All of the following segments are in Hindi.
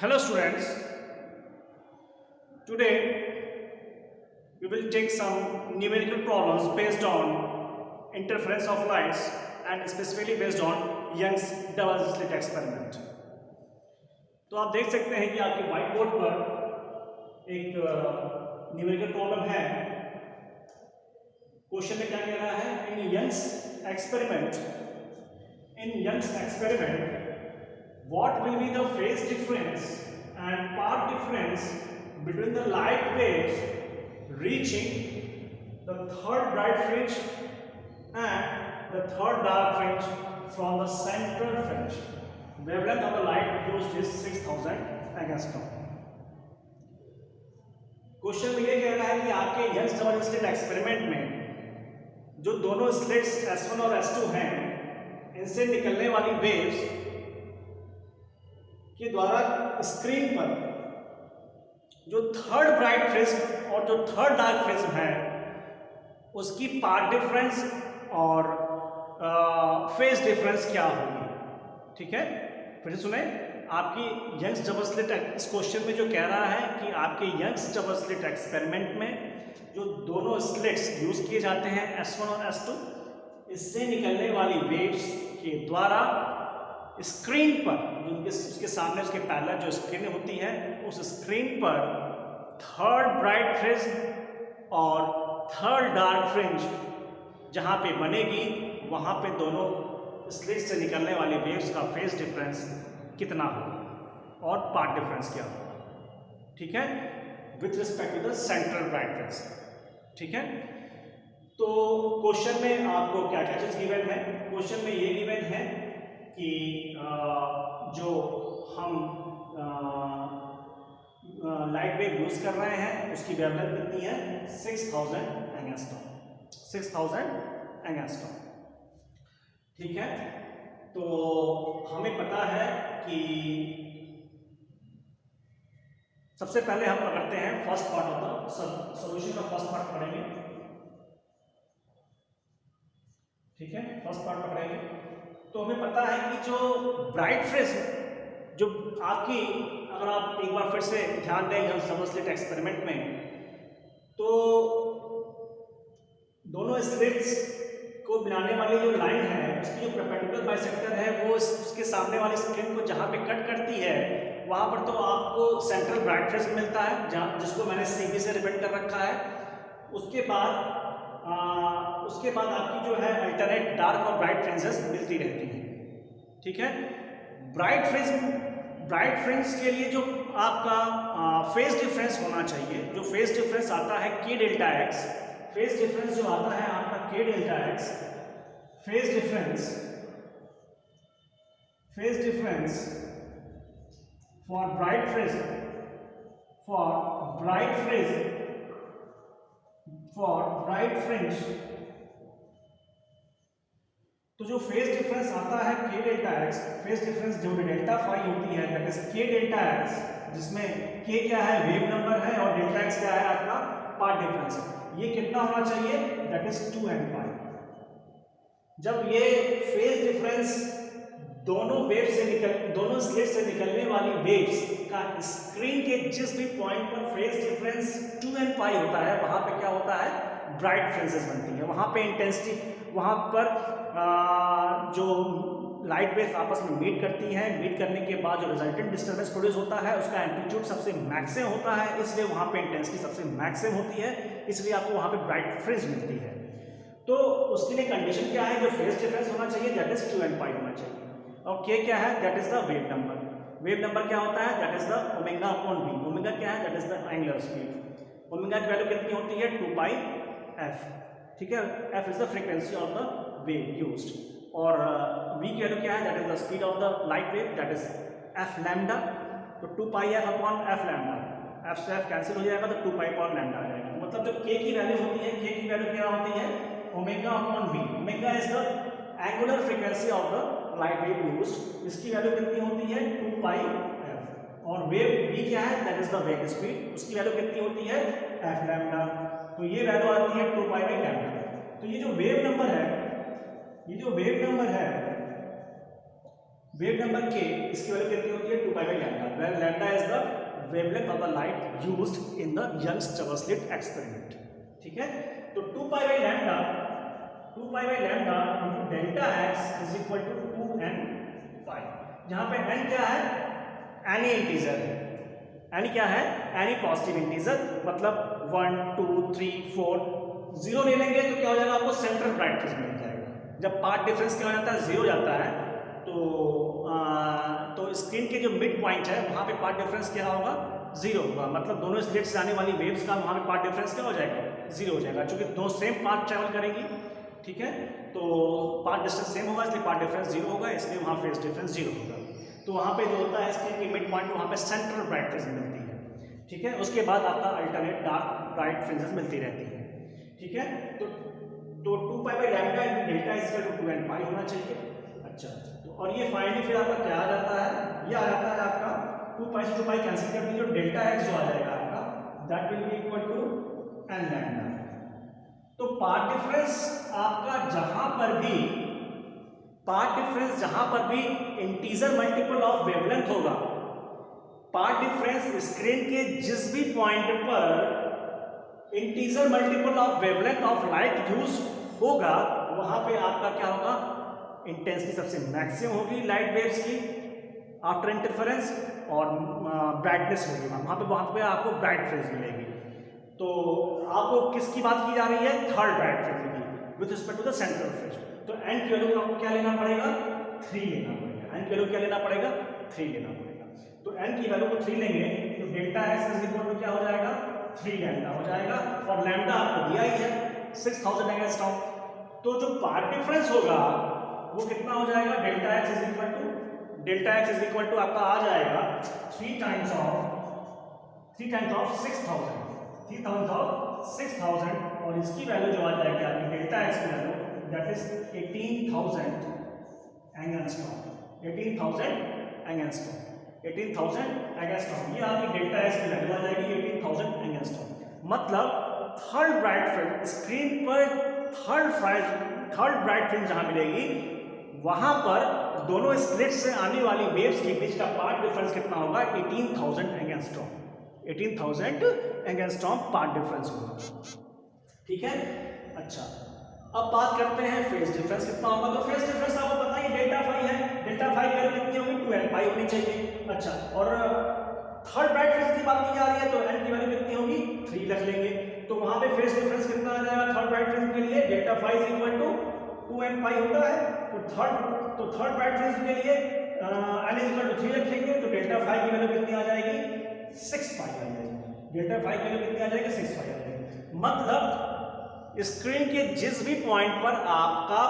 Hello students, today we will take some numerical problems based on interference of lights and specifically based on Young's double slit experiment. तो आप देख सकते हैं कि आपके व्हाइट बोर्ड पर एक न्यूमेरिकल प्रॉब्लम है। क्वेश्चन में क्या कह रहा है, in Young's experiment what will be the phase difference and path difference between the light waves reaching the third bright fringe and the third dark fringe from the central fringe. Wavelength of the light used is 6000 angstrom. Question में ये कह रहा है कि आपके यंग्स डबल स्लिट एक्सपेरिमेंट में जो दोनों स्लिट्स S1 और S2 हैं, इनसे निकलने वाली वेव्स के द्वारा स्क्रीन पर जो थर्ड ब्राइट फ्रिज्म और जो थर्ड डार्क फ्रिज्म है उसकी पाथ डिफरेंस और फेज डिफरेंस क्या होगी। ठीक है, फिर से सुने। आपकी यंग्स डबल स्लिट इस क्वेश्चन में जो कह रहा है कि आपके यंग्स डबल स्लिट एक्सपेरिमेंट में जो दोनों स्लिट्स यूज किए जाते हैं S1 और S2, इससे निकलने वाली वेव्स के द्वारा स्क्रीन पर जो उसके सामने उसके पैरेलल जो स्क्रीन होती है उस स्क्रीन पर थर्ड ब्राइट फ्रिंज और थर्ड डार्क फ्रिंज जहां पे बनेगी वहां पे दोनों स्लिट से निकलने वाली वेव्स का फेज डिफरेंस कितना हो और पाथ डिफरेंस क्या हो। ठीक है, with respect to the central bright fringe. ठीक है, तो क्वेश्चन में आपको क्या क्या चीज गिवन है। क्वेश्चन में ये गिवन है कि जो हम लाइट वेव यूज कर रहे हैं उसकी वेवलेंथ कितनी है, 6000 एंगस्ट्रॉम। ठीक है, तो हमें पता है कि सबसे पहले हम पकड़ते हैं first part of the solution का फर्स्ट पार्ट पढ़ेंगे। ठीक है, फर्स्ट पार्ट पकड़ेंगे तो हमें पता है कि जो ब्राइट फ्रिज्म जो आपकी, अगर आप एक बार फिर से ध्यान दें यंग्स डबल स्लिट एक्सपेरिमेंट में, तो दोनों स्लिट्स को मिलाने वाली जो लाइन है उसकी जो परपेंडिकुलर बाइसेक्टर है वो उसके सामने वाली स्क्रीन को जहां पे कट करती है वहां पर तो आपको सेंट्रल ब्राइट फ्रिज्म मिलता है जहां जिसको मैंने CB से रिप्रेजेंट कर रखा है। उसके बाद आपकी जो है अल्टरनेट डार्क और ब्राइट फ्रिंजेस मिलती रहती हैं। ठीक है, ब्राइट फ्रिंज के लिए जो आपका फेज डिफरेंस होना चाहिए, जो फेज डिफरेंस आता है K delta x, phase difference जो आता है आपका K delta x, phase difference for bright fringe, तो जो फेज डिफरेंस आता है K delta x, phase difference जो डेल्टा फाई होती है that is K delta x, जिसमें K क्या है, वेव नंबर है, और डेल्टा एक्स क्या है, आपका पाथ डिफरेंस है। ये कितना होना चाहिए, दैट इज 2n पाई। जब ये फेज डिफरेंस दोनों स्लिट से निकलने वाली वेव्स का स्क्रीन के जिस भी पॉइंट पर फेज डिफरेंस 2n पाई होता है वहां पे क्या होता है, ब्राइट फ्रिंजेस बनती है। वहां पे इंटेंसिटी, वहां पर जो लाइट वेव्स आपस में मीट करती हैं, मीट करने के बाद जो रिजल्टेंट डिस्टर्बेंस प्रोड्यूस होता है उसका एम्पलीट्यूड सबसे मैक्सिमम होता है, इसलिए वहां पे इंटेंसिटी सबसे मैक्सिमम होती है, इसलिए आपको वहां पे ब्राइट फ्रिंज मिलती है। तो उसके लिए कंडीशन क्या है, जो फेज डिफरेंस होना चाहिए दैट इज 2n पाई होना चाहिए, और K क्या है, that is the wave number. Wave number क्या होता है, that is the omega upon v। Omega क्या है, that is the angular speed. Omega की वैल्यू कितनी होती है, 2 पाई f। ठीक है, f is the frequency of the wave used, और v की वैल्यू क्या है, that is the speed of the light wave, that is f lambda. तो 2 पाई f upon f lambda, f से f कैंसिल हो जाएगा तो 2 पाई अपॉन लैम्डा आ जाएगा। मतलब जो K की वैल्यू होती है, K की वैल्यू क्या होती है, omega upon v। Omega is the angular frequency of the light wave used, इसकी वैल्यू कितनी होती है, 2 पाई f, और वेव v क्या है, that is the wave speed, उसकी वैल्यू कितनी होती है, f लैम्डा। तो ये वैल्यू आती है 2 पाई बाई लैम्डा। तो ये जो वेव नंबर है वेव नंबर के इसकी वैल्यू कितनी होती है 2 pi by lambda, where lambda is the wavelength of the light used in the Young's slit experiment. ठीक है, तो 2 pi by lambda into delta x is equal to 2n pi, जहां पे n क्या है, एनी इंटीजर है, एनी क्या है, एनी पॉजिटिव इंटीजर, मतलब 1 2 3 4 जीरो ले लेंगे तो क्या हो जाएगा, आपको सेंट्रल ब्राइटनेस मिल जाएगा। जब पाथ डिफरेंस क्या हो जाता है, जीरो जाता है, तो स्क्रीन के जो मिड पॉइंट है वहां पे पाथ डिफरेंस क्या होगा, जीरो होगा, मतलब दोनों स्लिट से आने वाली वेव्स का वहां पे पाथ डिफरेंस क्या हो जाएगा, जीरो हो जाएगा, क्योंकि दो सेम पाथ ट्रेवल करेंगी। ठीक है, तो पाथ डिस्टेंस सेम होगा इसलिए पाथ डिफरेंस जीरो होगा, इसलिए वहां फेज डिफरेंस जीरो होगा। तो वहां पे जो होता है स्क्रीन के मिड पॉइंट वहां पे सेंट्रल ब्राइटनेस मिलती है। ठीक है, उसके बाद आपका अल्टरनेट डार्क ब्राइट फ्रिंजेस मिलती रहती है। ठीक है, तो 2 pi by lambda delta is equal to 2n pi होना चाहिए। अच्छा, तो और ये फाइनली फिर आपका क्या आ जाता है, ये आ जाता है आपका 2 पाई से 2 पाई कैंसिल कर दीजिए, डेल्टा एक्स जो आ जाएगा आपका that will be equal to n lambda. तो पाथ डिफरेंस आपका जहां पर भी इंटीजर मल्टीपल ऑफ वेवलेंथ होगा, पाथ डिफरेंस स्क्रीन के जिस भी पॉइंट पर integer multiple of wavelength of light use होगा वहां पे आपका क्या होगा, इंटेंसिटी सबसे मैक्सिमम होगी लाइट वेव्स की आफ्टर इंटरफेरेंस, और ब्राइटनेस होगी वहां पे आपको ब्राइट फ्रिंज मिलेगी। तो आपको किसकी बात की जा रही है, थर्ड ब्राइट फ्रिंज की with respect to the central fringe. तो n की वैल्यू आपको क्या लेना पड़ेगा, 3 लेना पड़ेगा, n की वैल्यू क्या लेना पड़ेगा, 3 लेना पड़ेगा। तो n की वैल्यू को 3 लेंगे तो delta x is equal to क्या हो जाएगा, 3 लैम्डा हो जाएगा, और लैम्डा आपको दिया ही है 6000 एंगस्ट्रॉम। तो जो पाथ डिफरेंस होगा वो कितना हो जाएगा, delta x is equal to आपका आ जाएगा 3 टाइम्स ऑफ 6000, और इसकी वैल्यू जो आ जाएगी आपकी डेल्टा x की value that is 18,000 angstrom. 18,000 angstrom, ये आपकी डेल्टा x की वैल्यू आ जाएगी 18,000 एंगस्ट्रॉम। मतलब थर्ड ब्राइट फ्रिंज स्क्रीन पर थर्ड ब्राइट फ्रिंज जहां मिलेगी वहां पर दोनों स्लिट से आने वाली वेव्स के बीच का पाथ डिफरेंस कितना होगा, 18,000 एंगस्ट्रॉम। 18,000 एंगस्ट्रॉम पाथ डिफरेंस होगा। ठीक है, अच्छा अब बात करते हैं फेज डिफरेंस कितना होगा। तो फेज डिफरेंस आपको पता ही डेल्टा फाई है, डेल्टा फाई की वैल्यू कितनी होगी, 2n पाई होनी चाहिए। अच्छा, और थर्ड ब्राइट फ्रिंज की बात की जा रही है तो n की वैल्यू कितनी होगी, 3 रख लेंगे। तो वहां पे फेज डिफरेंस कितना आ जाएगा थर्ड ब्राइट फ्रिंज के लिए, delta phi is equal to 2n pi होता है। तो थर्ड ब्राइट फ्रिंज के लिए n इज इक्वल टू 3 रखेंगे, तो डेल्टा फाई की वैल्यू कितनी आ जाएगी, 6 पाई आ जाएगी। डेल्टा फाई की वैल्यू कितनी आ जाएगी, 6 पाई आ जाएगी। मतलब स्क्रीन के जिस भी पॉइंट पर आपका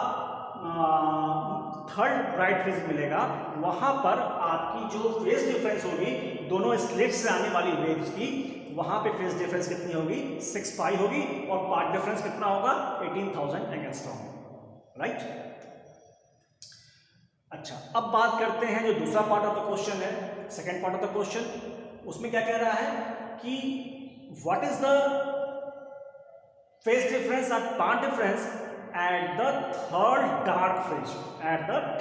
थर्ड ब्राइट फ्रिंज मिलेगा वहां पर आपकी जो फेज डिफरेंस होगी दोनों स्लिट से आने वाली वेव्स की, वहां पे फेज डिफरेंस कितनी होगी, 6 पाई होगी, और पाथ डिफरेंस कितना होगा, 18,000 एंगस्ट्रॉम। राइट, अच्छा अब बात करते हैं जो दूसरा पार्ट ऑफ द क्वेश्चन है, second part of the question. उसमें क्या कह रहा है कि what is the phase difference और path difference at the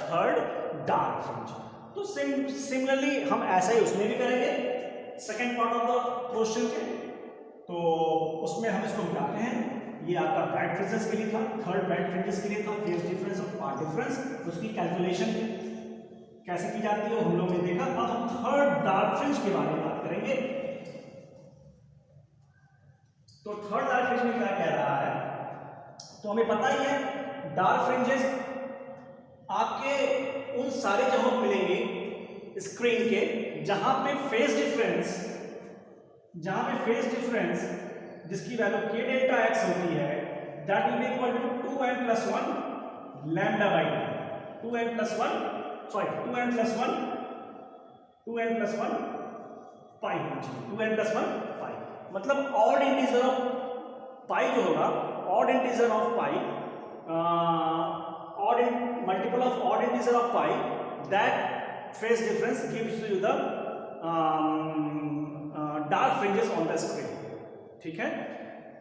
third dark fringe, तो सिमिलरली हम ऐसा ही उसमें भी करेंगे second part of the question के। तो उसमें हम इसको मिलाते हैं, ये आपका ब्राइट फ्रिंजेस के लिए था, थर्ड ब्राइट फ्रिंजेस के लिए था फेज डिफरेंस और पाथ डिफरेंस, उसकी कैलकुलेशन कैसे की जाती है हम लोग ने देखा। अब हम थर्ड डार्क फ्रिंज के बारे में बात करेंगे। तो थर्ड डार्क फ्रिंज में क्या कह रहा है, तो हमें पता ही है डार्क फ्रिंजेस आपके उन सारे जगहों मिलेंगे स्क्रीन के जहां पे फेज डिफरेंस जिसकी वैल्यू k डेल्टा x होती है that will be equal to 2n plus 1 lambda by 2n plus 1 pi, 2n plus 1 pi, मतलब ऑड इंटीजर ऑफ पाई जो होगा, odd integer of pi, multiple of odd integer of pi, that phase difference gives you the dark fringes on the screen. ठीक है,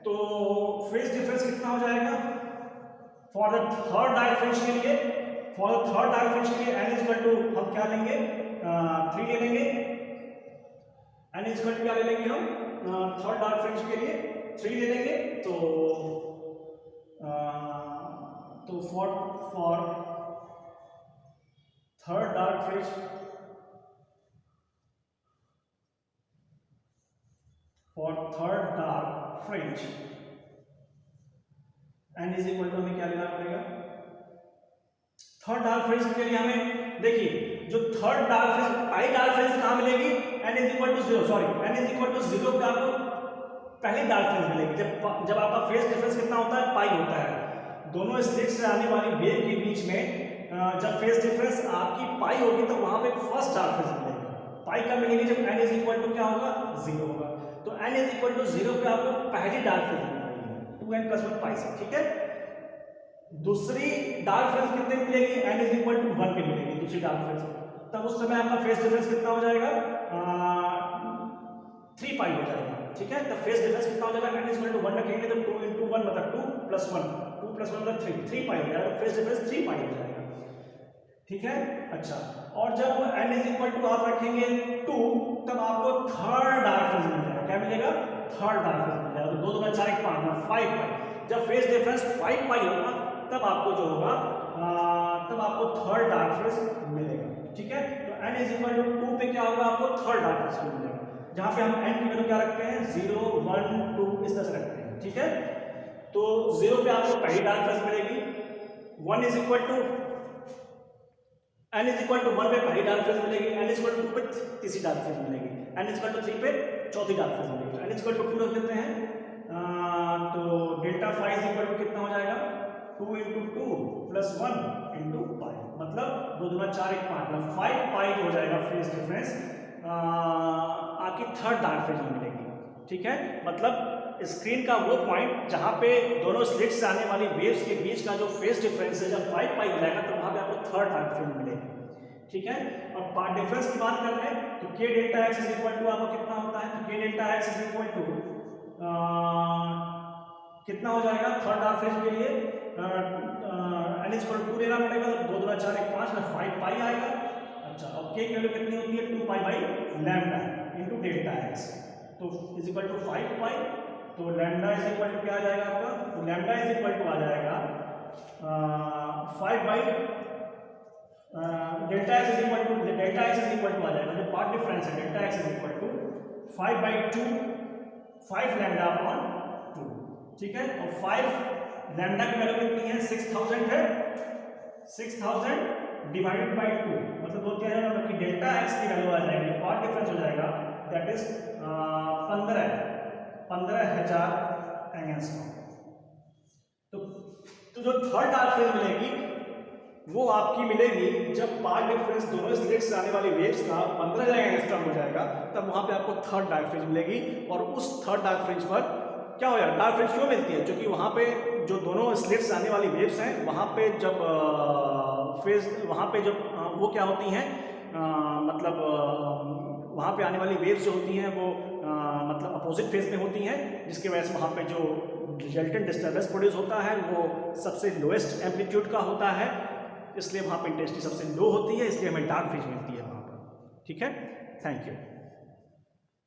तो फेज डिफरेंस कितना हो जाएगा for the third dark fringe के लिए, फॉर थर्ड डार्क फ्रिंज के लिए n इज इक्वल टू हम क्या लेंगे 3 ले लेंगे, n इज इक्वल टू क्या ले लेंगे हम थर्ड डार्क फ्रिंज के लिए 3 ले लेंगे। तो for third dark fringe n is equal to हमें क्या लेना पड़ेगा, थर्ड डार्क फ्रिंज के लिए हमें देखिए जो थर्ड डार्क फ्रिंज पहली डार्क फ्रिंज कहां मिलेगी, n is equal to 0 sorry n is equal to 0 पे आपको पहली डार्क फ्रिंज मिलेगी। जब आपका फेज डिफरेंस कितना होता है, पाई होता है। दोनों स्लिट से आने वाली वेव के बीच में जब फेज डिफरेंस आपकी पाई होगी तो वहां पे फर्स्ट डार्क फ्रिंज मिलेगी। पाई कब मिलेगी, जब n इज इक्वल टू क्या होगा 0 होगा। तो n इज इक्वल टू 0 पे आपको पहली डार्क फ्रिंज मिलेगी 2n + 1 पाई से, ठीक है। दूसरी डार्क फ्रिंज कितने मिलेगी, n इज इक्वल टू 1 पे मिलेगी दूसरी डार्क फ्रिंज। तब उस समय आपका फेज डिफरेंस कितना हो जाएगा 3 पाई हो जाएगा, ठीक है। तब फेज डिफरेंस कितना हो जाएगा, n इज इक्वल टू 1 रखेंगे तो 2 × 1 मतलब 2 + 1 मतलब 3 पाई हो जाएगा। फेज डिफरेंस 3 पाई हो जाएगा, ठीक है। अच्छा, और जब n इज इक्वल टू आप रखेंगे 2 तब आपको थर्ड डार्क फ्रिंज मिल जाएगा। क्या मिलेगा, थर्ड डार्क फ्रिंज मिल जाएगा। तो 2 × 4 = 5 5 पाई। जब फेज डिफरेंस 5 पाई होगा तब आपको जो होगा तब आपको थर्ड डार्क फ्रिंज मिलेगा, ठीक है। तो n इज इक्वल टू 2 पे क्या होगा, आपको थर्ड डार्क फ्रिंज मिलेगा। जहां पे हम n की वैल्यू क्या रखते हैं 0 1 2 इस तरह से रखते हैं, ठीक है। तो 0 पे आपको पहली डार्क फ्रिंज मिलेगी, n इज इक्वल टू 1 पे पहली डार्क फ्रिंज मिलेगी, n इज इक्वल टू 2 पे तीसरी डार्क फ्रिंज मिलेगी, n इज इक्वल टू 3 पे चौथी डार्क फ्रिंज मिलेगी। n इज इक्वल टू 2 रख देते हैं तो delta phi is equal to कितना हो जाएगा 2 × 2 + 1 × पाई, मतलब 2 × 4 = 5 मतलब 5 पाई जो हो जाएगा फेज डिफरेंस आपकी थर्ड डार्क फ्रिंज में मिलेगी, ठीक है। मतलब स्क्रीन का वो पॉइंट जहां पे दोनों स्लिट से आने वाली वेव्स के बीच का जो फेज डिफरेंस है जब 5 पाई हो जाएगा तो वहां पे आपको थर्ड डार्क फ्रिंज मिलेगी, ठीक है। और पार्ट डिफरेंस की बात कर रहे हैं तो k delta x is equal to आपको कितना होता है, तो k delta x is equal to कितना हो जाएगा थर्ड डार्क फ्रिंज के लिए n इज इक्वल टू 2 लेना पड़ेगा, तो 2 × 4 = 5 में 5 पाई आएगा। अच्छा, और k की वैल्यू कितनी होती है 2 pi by lambda into delta x, तो इज इक्वल टू 5 पाई। तो लैम्डा इज इक्वल टू क्या आ जाएगा आपका, तो लैम्डा इज इक्वल टू आ जाएगा 5 by delta x is equal to आ जाएगा जो पार्ट डिफरेंस है delta x is equal to 5/2 5 lambda upon 2, ठीक है। और 5 लैम्डा की वैल्यू कितनी है 6000 है, 6000 डिवाइडेड बाय 2 मतलब 2 क्या है मतलब कि डेल्टा x की वैल्यू आ जाएगी, पार्ट डिफरेंस हो जाएगा दैट इज 15,000 एंगस्ट्रॉम। तो जो थर्ड डार्क फ्रिंज मिलेगी वो आपकी मिलेगी जब पार्ट डिफरेंस दोनों स्लिट से आने वाली वेव्स का 15,000 एंगस्ट्रॉम हो जाएगा, तब वहां पे आपको थर्ड डार्क फ्रिंज मिलेगी। और उस थर्ड डार्क फ्रिंज पर क्या हो जाएगा, डार्क फ्रिंज क्यों मिलती है, क्योंकि वहां पे जो दोनों स्लिट से आने वाली वेव्स हैं वहां पे जब वो क्या होती हैं मतलब वहां पे आने वाली वेव्स जो होती हैं वो मतलब अपोजिट फेज में होती हैं, जिसकी वजह से वहां पे जो रिजल्टेंट डिस्टर्बेंस प्रोड्यूस होता है वो सबसे लोएस्ट एम्पलीट्यूड का होता है, इसलिए वहां पे इंटेंसिटी सबसे लो होती है, इसलिए हमें डार्क फ्रिंज मिलती है वहां पर, ठीक है। Thank you.